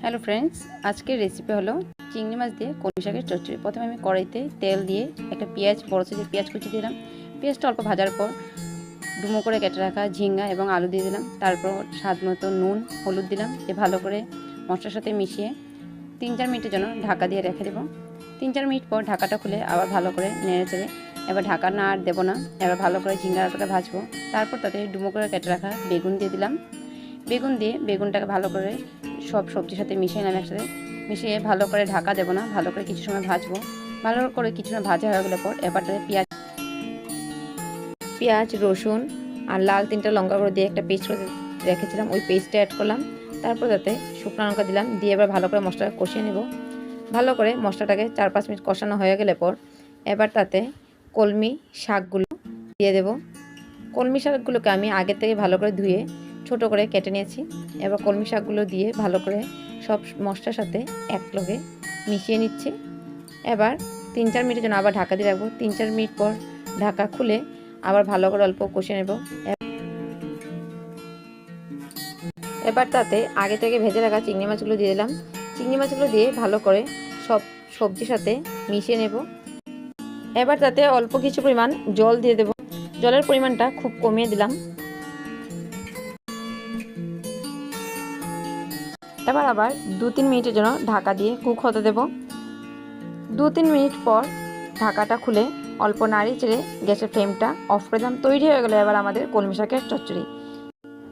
Hello friends, আজকের recipe হলো চিংড়ি মাছ দিয়ে কলমি শাকের চচ্চড়ি। প্রথমে আমি কড়াইতে তেল দিয়ে একটা পেঁয়াজ, বড় সাইজের পেঁয়াজ কুচি দিলাম। পেঁয়াজটা অল্প ভাজার পর ডুমো করে কেটে রাখা ঝিঙ্গা এবং আলু দিয়ে দিলাম। তারপর স্বাদ মতো নুন, হলুদ দিলাম। দিয়ে ভালো করে মশলার সাথে মিশিয়ে 3-4 মিনিটের জন্য ঢাকা দিয়ে রেখে দেবো। 3-4 মিনিট পর ঢাকাটা খুলে আবার ভালো করে নেড়ে চেড়ে, এবার ঢাকা না আর দেবো না, এবার ভালো করে ঝিঙ্গা আলুটা ভাজবো। তারপর তাতে ডুমো করে কেটে রাখা বেগুন দিয়ে দিলাম। বেগুন দিয়ে বেগুনটাকে ভালো করে সব সবজির সাথে মিশিয়ে নিলাম। একসাথে মিশিয়ে ভালো করে ঢাকা দেবো না, ভালো করে কিছু সময় ভাজবো। ভালো করে কিছু সময় ভাজা হয়ে গেলে পর এবার তাতে পেঁয়াজ, রসুন আর লাল 3টা লঙ্কা করে দিয়ে একটা পেস্ট করে রেখেছিলাম, ওই পেস্টটা অ্যাড করলাম। তারপর তাতে শুকনো লঙ্কা দিলাম, দিয়ে এবার ভালো করে মশলাটা কষিয়ে নেব। ভালো করে মশলাটাকে 4-5 মিনিট কষানো হয়ে গেলে পর এবার তাতে কলমি শাকগুলো দিয়ে দেব। কলমি শাকগুলোকে আমি আগে থেকে ভালো করে ধুয়ে ছোট করে কেটে নিয়েছি। এবার কলমি শাকগুলো দিয়ে ভালো করে সব মশলার সাথে একলগে মিশিয়ে নিচ্ছি। এবার 3-4 মিনিটের জন্য আবার ঢাকা দিয়ে রাখবো। 3-4 মিনিট পর ঢাকা খুলে আবার ভালো করে অল্প কষিয়ে নেব। এবার তাতে আগে থেকে ভেজে রাখা চিংড়ি মাছগুলো দিয়ে দিলাম। চিংড়ি মাছগুলো দিয়ে ভালো করে সব সবজির সাথে মিশিয়ে নেব। এবার তাতে অল্প কিছু পরিমাণ জল দিয়ে দেব। জলের পরিমাণটা খুব কমিয়ে দিলাম। এবার আবার 2-3 মিনিটের জন্য ঢাকা দিয়ে কুক হতে দেব। 2-3 মিনিট পর ঢাকাটা খুলে অল্প নাড়ি চেড়ে গ্যাসের ফ্লেমটা অফ করে দিলাম। তৈরি হয়ে গেলো এবার আমাদের কলমি শাকের চচ্চড়ি।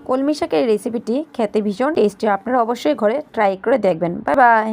কলমি শাকের রেসিপিটি খেতে ভীষণ টেস্টি, আপনারা অবশ্যই ঘরে ট্রাই করে দেখবেন। Bye bye.